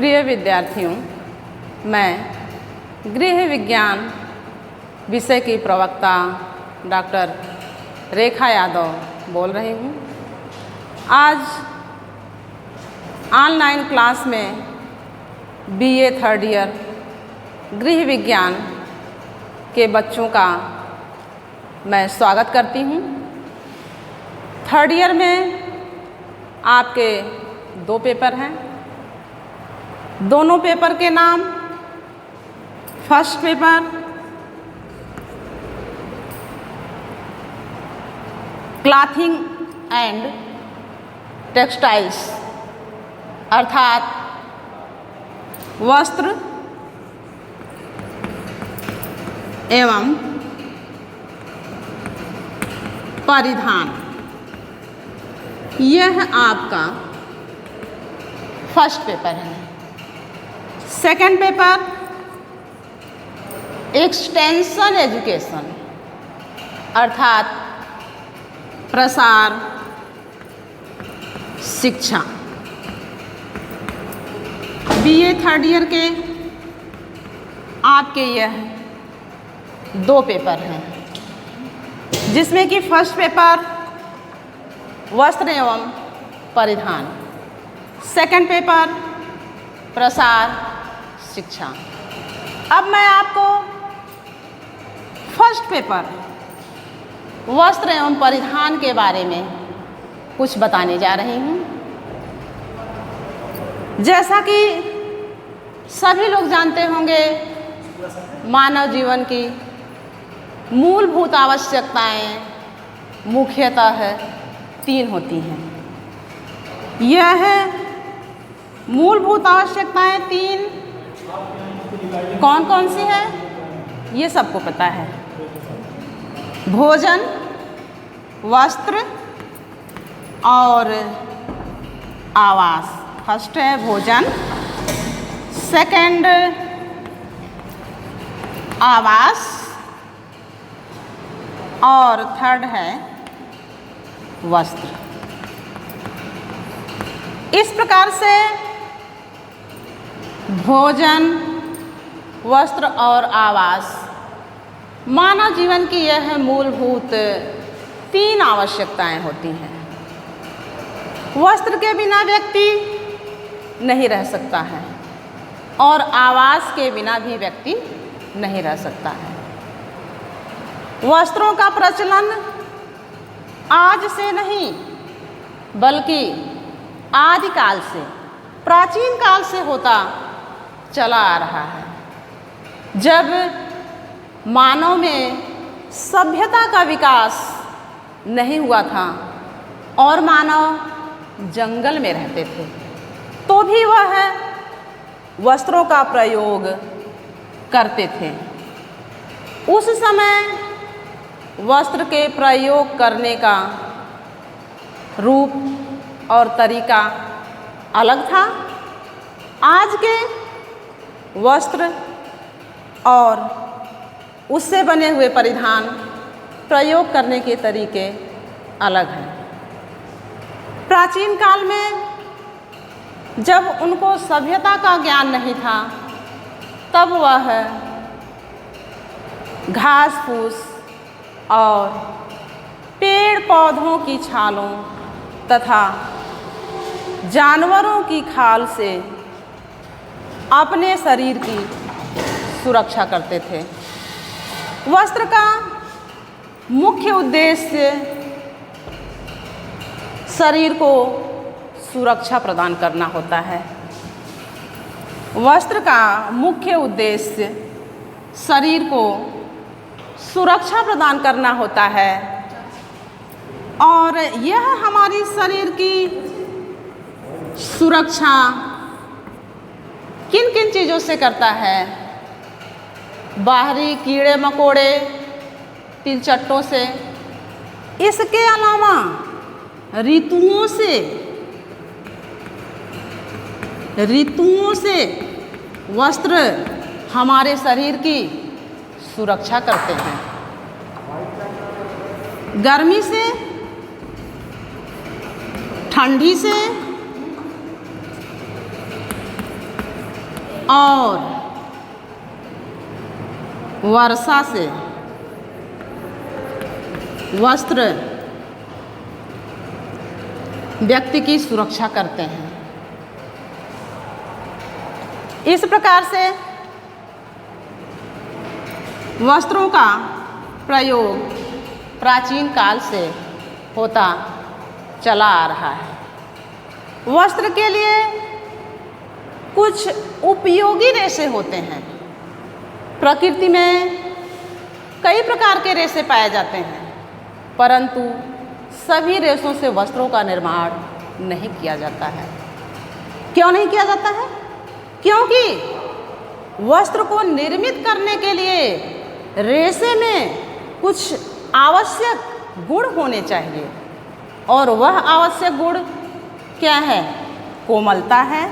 प्रिय विद्यार्थियों, मैं गृह विज्ञान विषय की प्रवक्ता डॉक्टर रेखा यादव बोल रही हूँ। आज ऑनलाइन क्लास में बीए थर्ड ईयर गृह विज्ञान के बच्चों का मैं स्वागत करती हूँ। थर्ड ईयर में आपके 2 पेपर हैं। दोनों पेपर के नाम, first paper clothing and textiles अर्थात वस्त्र एवं परिधान, यह आपका फर्स्ट पेपर है। सेकंड पेपर एक्सटेंशन एजुकेशन अर्थात प्रसार शिक्षा। बीए थर्ड ईयर के आपके यह 2 पेपर हैं, जिसमें कि फर्स्ट पेपर वस्त्र एवं परिधान, सेकंड पेपर प्रसार शिक्षा। अब मैं आपको फर्स्ट पेपर वस्त्र एवं परिधान के बारे में कुछ बताने जा रही हूँ। जैसा कि सभी लोग जानते होंगे, मानव जीवन की मूलभूत आवश्यकताएं मुख्यतः 3 होती हैं। यह मूलभूत आवश्यकताएं 3 कौन कौन सी है, ये सबको पता है। भोजन, वस्त्र और आवास। फर्स्ट है भोजन, सेकंड आवास और थर्ड है वस्त्र। इस प्रकार से भोजन, वस्त्र और आवास मानव जीवन की यह मूलभूत 3 आवश्यकताएं होती हैं। वस्त्र के बिना व्यक्ति नहीं रह सकता है और आवास के बिना भी व्यक्ति नहीं रह सकता है। वस्त्रों का प्रचलन आज से नहीं बल्कि आदिकाल से, प्राचीन काल से होता चला आ रहा है। जब मानव में सभ्यता का विकास नहीं हुआ था और मानव जंगल में रहते थे, तो भी वह वस्त्रों का प्रयोग करते थे। उस समय वस्त्र के प्रयोग करने का रूप और तरीका अलग था। आज के वस्त्र और उससे बने हुए परिधान प्रयोग करने के तरीके अलग हैं। प्राचीन काल में जब उनको सभ्यता का ज्ञान नहीं था, तब वह घास फूस और पेड़ पौधों की छालों तथा जानवरों की खाल से अपने शरीर की सुरक्षा करते थे। वस्त्र का मुख्य उद्देश्य शरीर को सुरक्षा प्रदान करना होता है। वस्त्र का मुख्य उद्देश्य शरीर को सुरक्षा प्रदान करना होता है और यह हमारी शरीर की सुरक्षा किन किन चीज़ों से करता है? बाहरी कीड़े मकोड़े, तिलचट्टों से, इसके अलावा ऋतुओं से वस्त्र हमारे शरीर की सुरक्षा करते हैं। गर्मी से, ठंडी से और वर्षा से वस्त्र व्यक्ति की सुरक्षा करते हैं। इस प्रकार से वस्त्रों का प्रयोग प्राचीन काल से होता चला आ रहा है। वस्त्र के लिए कुछ उपयोगी रेशे होते हैं। प्रकृति में कई प्रकार के रेशे पाए जाते हैं, परंतु सभी रेशों से वस्त्रों का निर्माण नहीं किया जाता है। क्यों नहीं किया जाता है? क्योंकि वस्त्र को निर्मित करने के लिए रेशे में कुछ आवश्यक गुण होने चाहिए, और वह आवश्यक गुण क्या है? कोमलता है,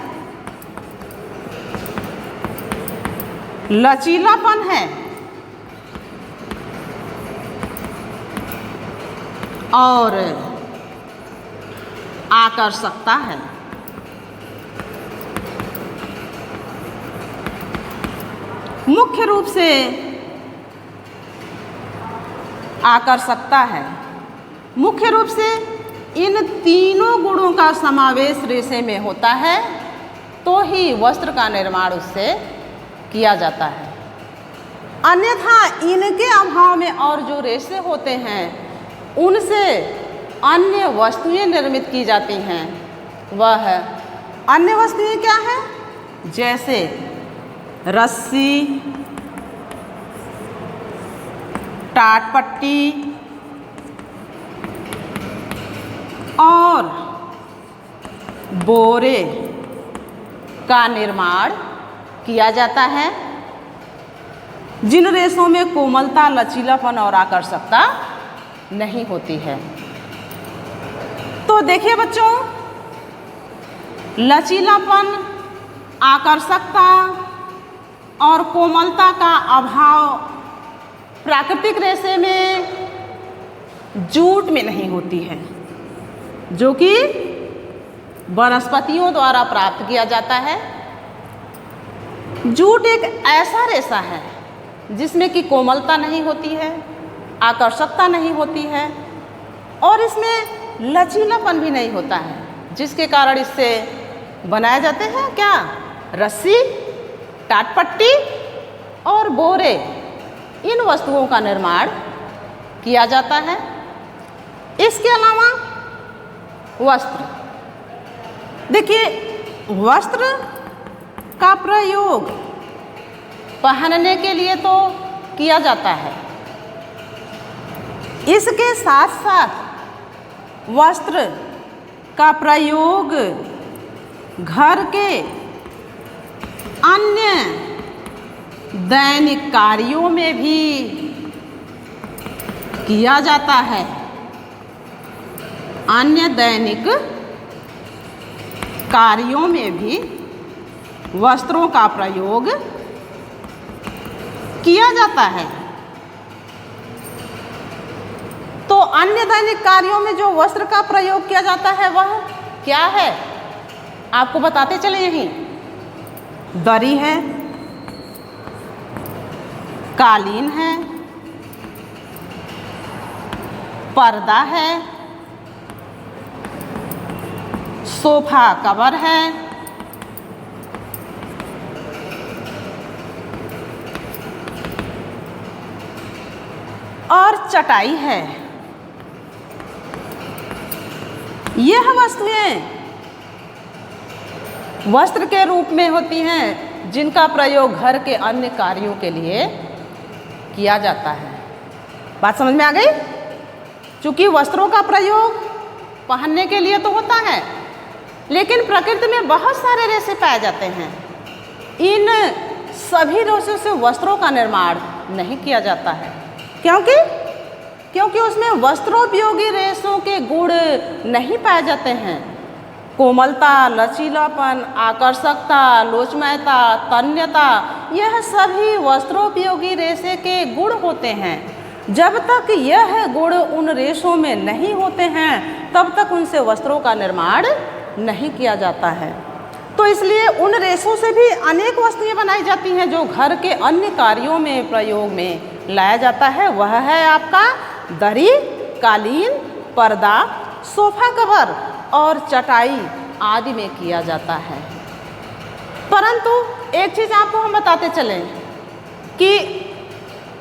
लचीलापन है और आकर्षकता है। मुख्य रूप से आकर्षकता है। मुख्य रूप से इन तीनों गुणों का समावेश रेशे में होता है, तो ही वस्त्र का निर्माण उससे किया जाता है। अन्यथा इनके अभाव में और जो रेशे होते हैं उनसे अन्य वस्तुएं निर्मित की जाती हैं। वह अन्य वस्तुएं क्या हैं? जैसे रस्सी, टाटपट्टी और बोरे का निर्माण किया जाता है, जिन रेशों में कोमलता, लचीलापन और आकर्षकता नहीं होती है। तो देखिए बच्चों, लचीलापन, आकर्षकता और कोमलता का अभाव प्राकृतिक रेशे में जूट में नहीं होती है, जो कि वनस्पतियों द्वारा प्राप्त किया जाता है। जूट एक ऐसा रेशा है जिसमें कि कोमलता नहीं होती है, आकर्षकता नहीं होती है और इसमें लचीलापन भी नहीं होता है, जिसके कारण इससे बनाए जाते हैं क्या? रस्सी, टाटपट्टी और बोरे। इन वस्तुओं का निर्माण किया जाता है। इसके अलावा वस्त्र, देखिए वस्त्र का प्रयोग पहनने के लिए तो किया जाता है, इसके साथ साथ वस्त्र का प्रयोग घर के अन्य दैनिक कार्यों में भी किया जाता है। अन्य दैनिक कार्यों में भी वस्त्रों का प्रयोग किया जाता है। तो अन्य दैनिक कार्यों में जो वस्त्र का प्रयोग किया जाता है वह क्या है? आपको बताते चले। यहीं दरी है, कालीन है, पर्दा है, सोफा कवर है, और चटाई है। यह वस्तुएं वस्त्र के रूप में होती हैं, जिनका प्रयोग घर के अन्य कार्यों के लिए किया जाता है। बात समझ में आ गई? चूंकि वस्त्रों का प्रयोग पहनने के लिए तो होता है, लेकिन प्रकृति में बहुत सारे रेशे पाए जाते हैं। इन सभी रेशों से वस्त्रों का निर्माण नहीं किया जाता है। क्योंकि उसमें वस्त्रोपयोगी रेशों के गुण नहीं पाए जाते हैं। कोमलता, लचीलापन, आकर्षकता, लोचमयता, तन्यता, यह सभी वस्त्रोपयोगी रेशे के गुण होते हैं। जब तक यह गुण उन रेशों में नहीं होते हैं, तब तक उनसे वस्त्रों का निर्माण नहीं किया जाता है। तो इसलिए उन रेशों से भी अनेक वस्तुएं बनाई जाती हैं जो घर के अन्य कार्यों में प्रयोग में लाया जाता है। वह है आपका दरी, कालीन, पर्दा, सोफा कवर और चटाई आदि में किया जाता है। परंतु एक चीज़ आपको हम बताते चलें कि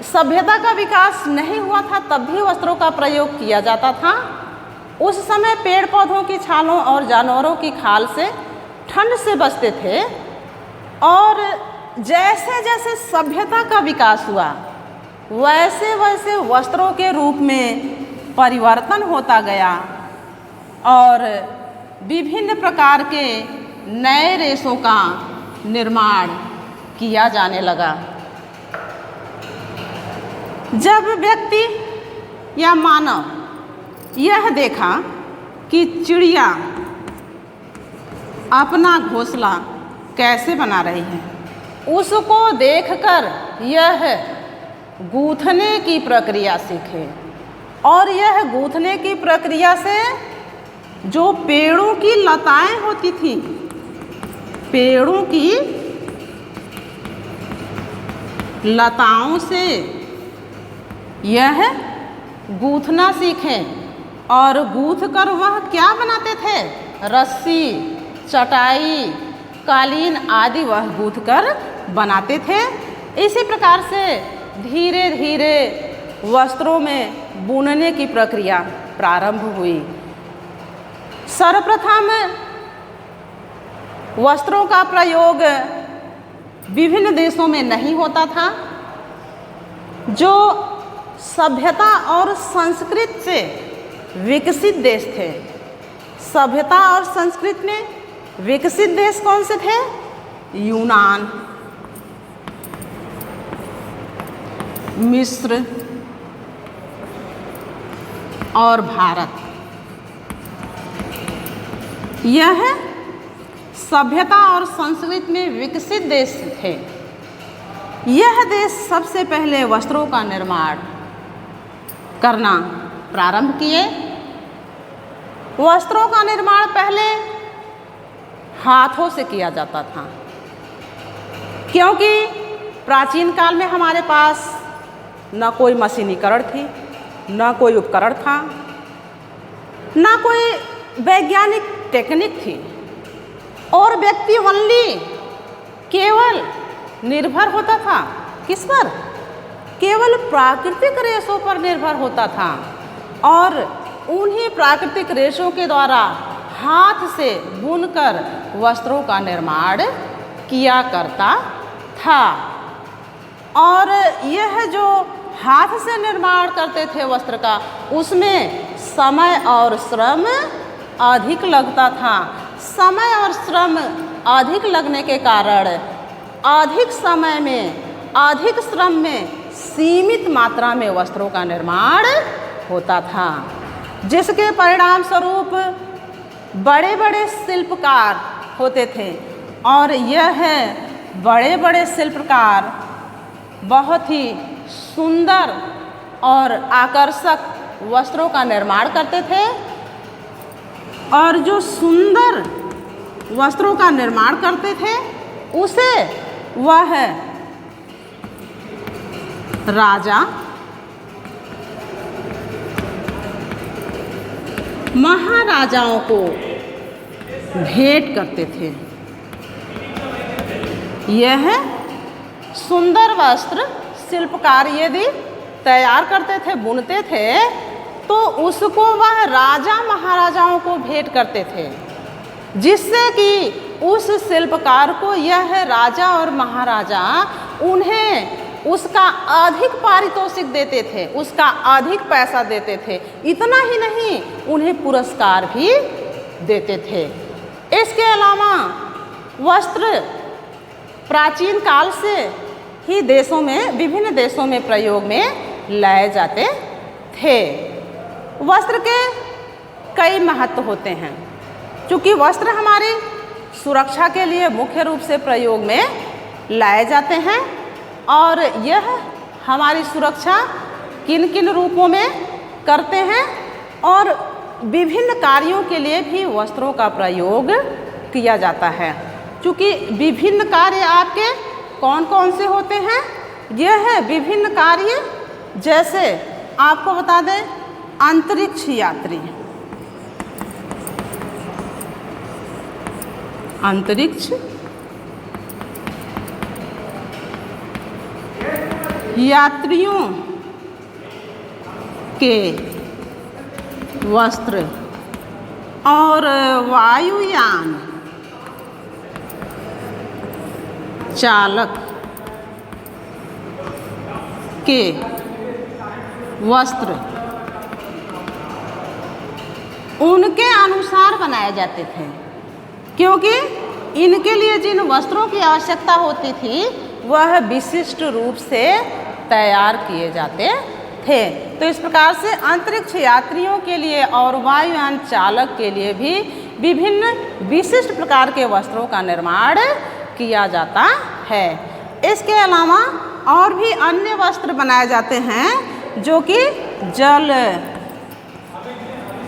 सभ्यता का विकास नहीं हुआ था तब भी वस्त्रों का प्रयोग किया जाता था। उस समय पेड़ पौधों की छालों और जानवरों की खाल से ठंड से बचते थे और जैसे जैसे सभ्यता का विकास हुआ वैसे वैसे वस्त्रों के रूप में परिवर्तन होता गया और विभिन्न प्रकार के नए रेशों का निर्माण किया जाने लगा। जब व्यक्ति या मानव यह देखा कि चिड़िया अपना घोंसला कैसे बना रही है, उसको देखकर यह गूंथने की प्रक्रिया सीखे और यह गूंथने की प्रक्रिया से जो पेड़ों की लताएं होती थी, पेड़ों की लताओं से यह गूंथना सीखें और गूंथ कर वह क्या बनाते थे, रस्सी, चटाई, कालीन आदि वह गूंथ कर बनाते थे। इसी प्रकार से धीरे धीरे वस्त्रों में बुनने की प्रक्रिया प्रारंभ हुई। सर्वप्रथम वस्त्रों का प्रयोग विभिन्न देशों में नहीं होता था। जो सभ्यता और संस्कृति से विकसित देश थे, सभ्यता और संस्कृति में विकसित देश कौन से थे? यूनान, मिस्र और भारत। यह सभ्यता और संस्कृति में विकसित देश थे। यह देश सबसे पहले वस्त्रों का निर्माण करना प्रारंभ किए। वस्त्रों का निर्माण पहले हाथों से किया जाता था, क्योंकि प्राचीन काल में हमारे पास न कोई मशीनीकरण थी, न कोई उपकरण था, न कोई वैज्ञानिक टेक्निक थी और व्यक्ति ओनली केवल निर्भर होता था किस पर? केवल प्राकृतिक रेशों पर निर्भर होता था और उन्हीं प्राकृतिक रेशों के द्वारा हाथ से बुनकर वस्त्रों का निर्माण किया करता था। और यह जो हाथ से निर्माण करते थे वस्त्र का, उसमें समय और श्रम अधिक लगता था। समय और श्रम अधिक लगने के कारण अधिक समय में, अधिक श्रम में सीमित मात्रा में वस्त्रों का निर्माण होता था, जिसके परिणाम स्वरूप बड़े बड़े शिल्पकार होते थे और यह बड़े बड़े शिल्पकार बहुत ही सुंदर और आकर्षक वस्त्रों का निर्माण करते थे। और जो सुंदर वस्त्रों का निर्माण करते थे उसे वह राजा, महाराजाओं को भेंट करते थे। यह सुंदर वस्त्र शिल्पकार यदि तैयार करते थे, बुनते थे, तो उसको वह राजा महाराजाओं को भेंट करते थे, जिससे कि उस शिल्पकार को यह राजा और महाराजा उन्हें उसका अधिक पारितोषिक देते थे, उसका अधिक पैसा देते थे। इतना ही नहीं, उन्हें पुरस्कार भी देते थे। इसके अलावा वस्त्र प्राचीन काल से ही देशों में, विभिन्न देशों में प्रयोग में लाए जाते थे। वस्त्र के कई महत्व होते हैं। चूँकि वस्त्र हमारी सुरक्षा के लिए मुख्य रूप से प्रयोग में लाए जाते हैं और यह हमारी सुरक्षा किन किन रूपों में करते हैं और विभिन्न कार्यों के लिए भी वस्त्रों का प्रयोग किया जाता है। चूँकि विभिन्न कार्य आपके कौन कौन से होते हैं, यह है विभिन्न कार्य। जैसे आपको बता दें, अंतरिक्ष यात्री, अंतरिक्ष यात्रियों के वस्त्र और वायुयान चालक के वस्त्र उनके अनुसार बनाए जाते थे, क्योंकि इनके लिए जिन वस्त्रों की आवश्यकता होती थी वह विशिष्ट रूप से तैयार किए जाते थे। तो इस प्रकार से अंतरिक्ष यात्रियों के लिए और वायुयान चालक के लिए भी विभिन्न विशिष्ट प्रकार के वस्त्रों का निर्माण किया जाता है। इसके अलावा और भी अन्य वस्त्र बनाए जाते हैं जो कि जल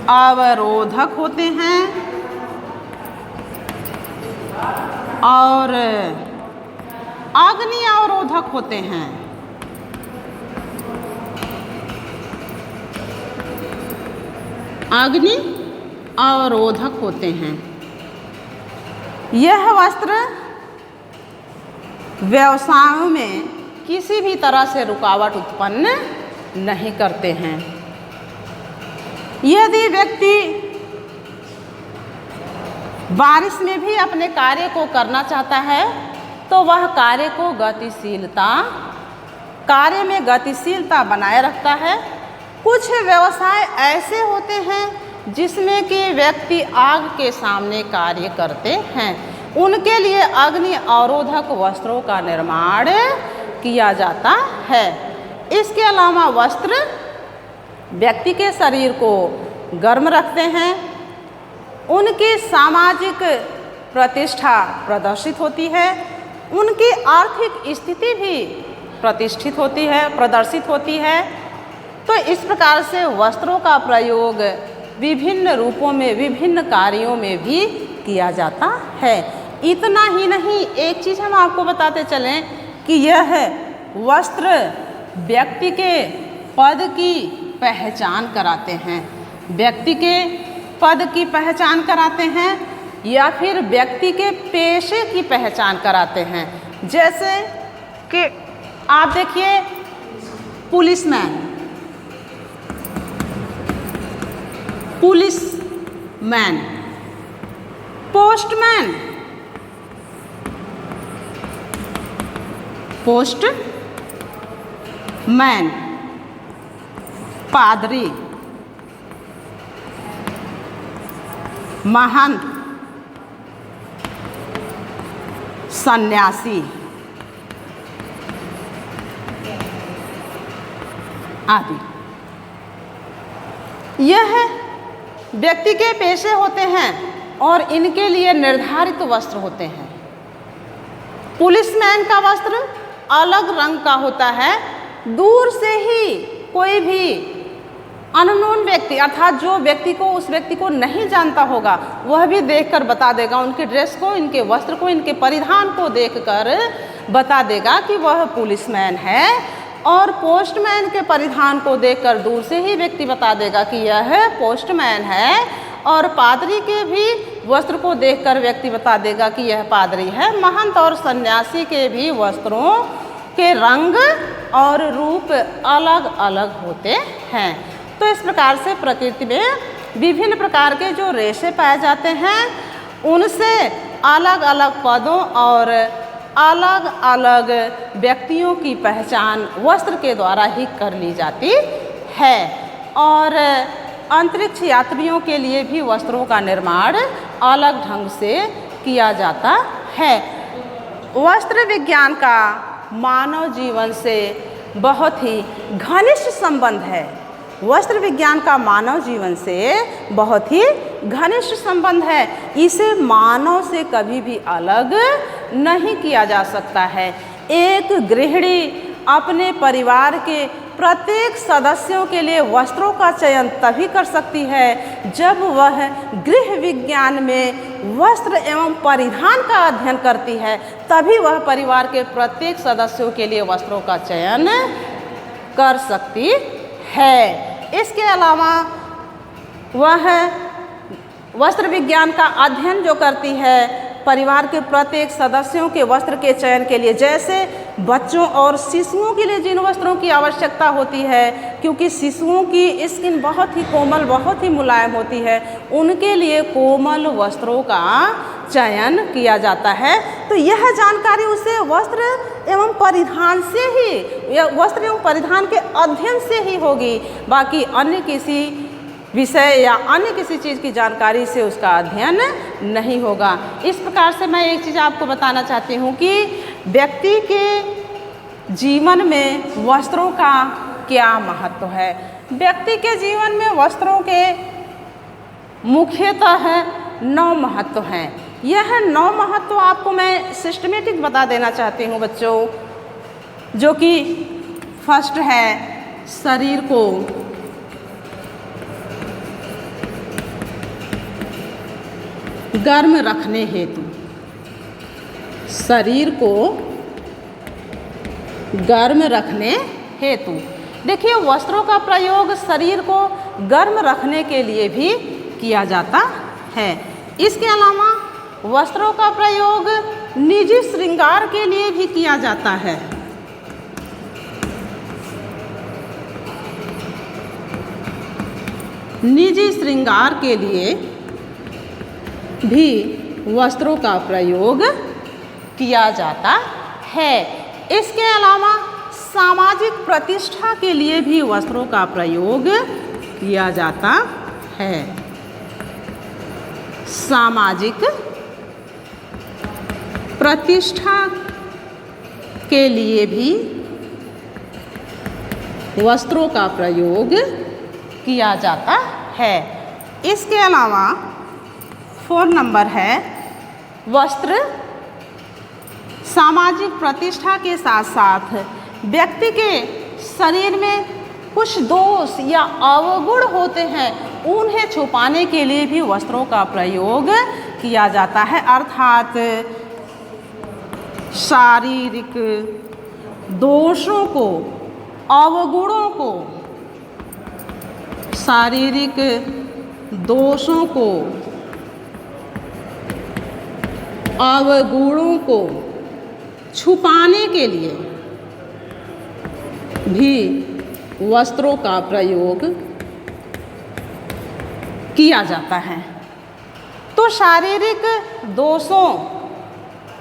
अवरोधक होते हैं और अग्नि अवरोधक होते हैं। अग्नि अवरोधक होते हैं। यह वस्त्र व्यवसायों में किसी भी तरह से रुकावट उत्पन्न नहीं करते हैं। यदि व्यक्ति बारिश में भी अपने कार्य को करना चाहता है तो वह कार्य में गतिशीलता बनाए रखता है। कुछ व्यवसाय ऐसे होते हैं जिसमें कि व्यक्ति आग के सामने कार्य करते हैं, उनके लिए अग्नि अवरोधक वस्त्रों का निर्माण किया जाता है। इसके अलावा वस्त्र व्यक्ति के शरीर को गर्म रखते हैं, उनकी सामाजिक प्रतिष्ठा प्रदर्शित होती है, उनकी आर्थिक स्थिति भी प्रदर्शित होती है। तो इस प्रकार से वस्त्रों का प्रयोग विभिन्न रूपों में विभिन्न कार्यों में भी किया जाता है। इतना ही नहीं, एक चीज़ हम आपको बताते चलें कि यह वस्त्र व्यक्ति के पद की पहचान कराते हैं, व्यक्ति के पद की पहचान कराते हैं या फिर व्यक्ति के पेशे की पहचान कराते हैं। जैसे कि आप देखिए, पुलिसमैन, पोस्टमैन, पादरी, महंत, सन्यासी आदि। यह व्यक्ति के पेशे होते हैं और इनके लिए निर्धारित वस्त्र होते हैं। पुलिसमैन का वस्त्र अलग रंग का होता है। दूर से ही कोई भी अननोन व्यक्ति, अर्थात जो व्यक्ति को उस व्यक्ति को नहीं जानता होगा, वह भी देखकर बता देगा, उनके ड्रेस को, इनके वस्त्र को, इनके परिधान को देखकर बता देगा कि वह पुलिसमैन है। और पोस्टमैन के परिधान को देखकर दूर से ही व्यक्ति बता देगा कि यह पोस्टमैन है। और पादरी के भी वस्त्र को देखकर व्यक्ति बता देगा कि यह पादरी है। महंत और सन्यासी के भी वस्त्रों के रंग और रूप अलग अलग होते हैं। तो इस प्रकार से प्रकृति में विभिन्न प्रकार के जो रेशे पाए जाते हैं, उनसे अलग अलग पदों और अलग अलग व्यक्तियों की पहचान वस्त्र के द्वारा ही कर ली जाती है। और अंतरिक्ष यात्रियों के लिए भी वस्त्रों का निर्माण अलग ढंग से किया जाता है। वस्त्र विज्ञान का मानव जीवन से बहुत ही घनिष्ठ संबंध है। वस्त्र विज्ञान का मानव जीवन से बहुत ही घनिष्ठ संबंध है। इसे मानव से कभी भी अलग नहीं किया जा सकता है। एक गृहिणी अपने परिवार के प्रत्येक सदस्यों के लिए वस्त्रों का चयन तभी कर सकती है जब वह गृह विज्ञान में वस्त्र एवं परिधान का अध्ययन करती है, तभी वह परिवार के प्रत्येक सदस्यों के लिए वस्त्रों का चयन कर सकती है। इसके अलावा वह वस्त्र विज्ञान का अध्ययन जो करती है परिवार के प्रत्येक सदस्यों के वस्त्र के चयन के लिए, जैसे बच्चों और शिशुओं के लिए जिन वस्त्रों की आवश्यकता होती है, क्योंकि शिशुओं की स्किन बहुत ही कोमल, बहुत ही मुलायम होती है, उनके लिए कोमल वस्त्रों का चयन किया जाता है। तो यह जानकारी उसे वस्त्र एवं परिधान से ही, या वस्त्र एवं परिधान के अध्ययन से ही होगी, बाकी अन्य किसी विषय या अन्य किसी चीज़ की जानकारी से उसका अध्ययन नहीं होगा। इस प्रकार से मैं एक चीज़ आपको बताना चाहती हूँ कि व्यक्ति के जीवन में वस्त्रों का क्या महत्व है। व्यक्ति के जीवन में वस्त्रों के मुख्यतः 9 महत्व हैं। यह 9 महत्व आपको मैं सिस्टमेटिक बता देना चाहती हूँ बच्चों, जो कि फर्स्ट है शरीर को गर्म रखने हेतु। शरीर को गर्म रखने हेतु, देखिए वस्त्रों का प्रयोग शरीर को गर्म रखने के लिए भी किया जाता है। इसके अलावा वस्त्रों का प्रयोग निजी श्रृंगार के लिए भी किया जाता है। निजी श्रृंगार के लिए भी वस्त्रों का प्रयोग किया जाता है। इसके अलावा सामाजिक प्रतिष्ठा के लिए भी वस्त्रों का प्रयोग किया जाता है। सामाजिक प्रतिष्ठा के लिए भी वस्त्रों का प्रयोग किया जाता है। इसके अलावा 4 नंबर है वस्त्र सामाजिक प्रतिष्ठा के साथ साथ व्यक्ति के शरीर में कुछ दोष या अवगुण होते हैं, उन्हें छुपाने के लिए भी वस्त्रों का प्रयोग किया जाता है। अर्थात शारीरिक दोषों को, अवगुणों को, शारीरिक दोषों को, अवगुणों को छुपाने के लिए भी वस्त्रों का प्रयोग किया जाता है। तो शारीरिक दोषों,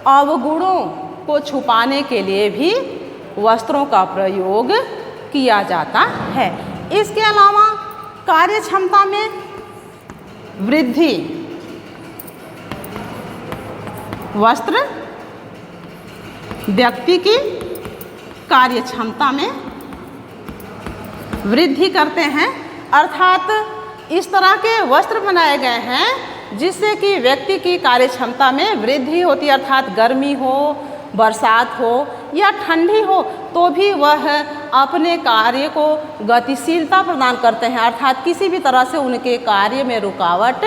अवगुणों को छुपाने के लिए भी वस्त्रों का प्रयोग किया जाता है। इसके अलावा कार्य क्षमता में वृद्धि, वस्त्र व्यक्ति की कार्य क्षमता में वृद्धि करते हैं। अर्थात इस तरह के वस्त्र बनाए गए हैं जिससे कि व्यक्ति की कार्य क्षमता में वृद्धि होती है। अर्थात गर्मी हो, बरसात हो या ठंडी हो तो भी वह अपने कार्य को गतिशीलता प्रदान करते हैं, अर्थात किसी भी तरह से उनके कार्य में रुकावट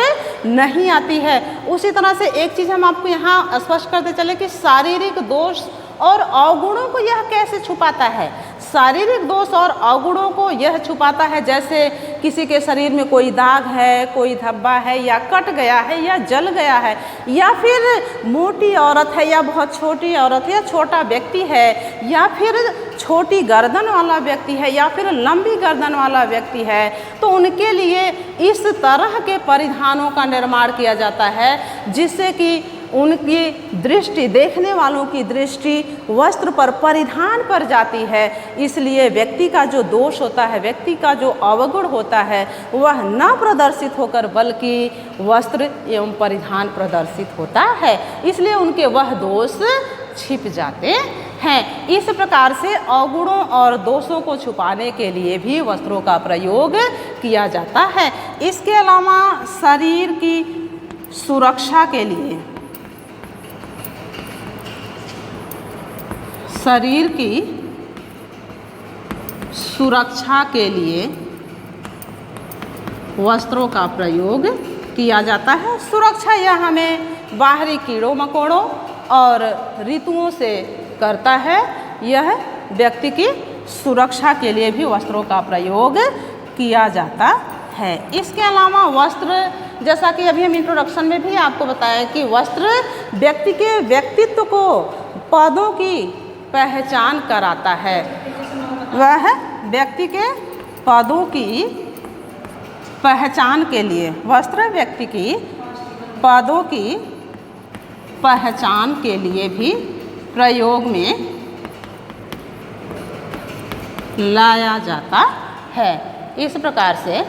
नहीं आती है। उसी तरह से एक चीज़ हम आपको यहाँ स्पष्ट करते चले कि शारीरिक दोष और अवगुणों को यह कैसे छुपाता है। शारीरिक दोष और अवगुणों को यह छुपाता है, जैसे किसी के शरीर में कोई दाग है, कोई धब्बा है, या कट गया है, या जल गया है, या फिर मोटी औरत है, या बहुत छोटी औरत है, या छोटा व्यक्ति है, या फिर छोटी गर्दन वाला व्यक्ति है, या फिर लंबी गर्दन वाला व्यक्ति है, तो उनके लिए इस तरह के परिधानों का निर्माण किया जाता है जिससे कि उनकी दृष्टि, देखने वालों की दृष्टि वस्त्र पर, परिधान पर जाती है। इसलिए व्यक्ति का जो दोष होता है, व्यक्ति का जो अवगुण होता है, वह न प्रदर्शित होकर बल्कि वस्त्र एवं परिधान प्रदर्शित होता है, इसलिए उनके वह दोष छिप जाते हैं। इस प्रकार से अवगुणों और दोषों को छुपाने के लिए भी वस्त्रों का प्रयोग किया जाता है। इसके अलावा शरीर की सुरक्षा के लिए, शरीर की सुरक्षा के लिए वस्त्रों का प्रयोग किया जाता है। सुरक्षा यह हमें बाहरी कीड़ों मकोड़ों और ऋतुओं से करता है। यह व्यक्ति की सुरक्षा के लिए भी वस्त्रों का प्रयोग किया जाता है। इसके अलावा वस्त्र, जैसा कि अभी हम इंट्रोडक्शन में भी आपको बताया कि वस्त्र व्यक्ति के व्यक्तित्व को, पदों की पहचान कराता है। वह व्यक्ति के पदों की पहचान के लिए, वस्त्र व्यक्ति की पदों की पहचान के लिए भी प्रयोग में लाया जाता है। इस प्रकार से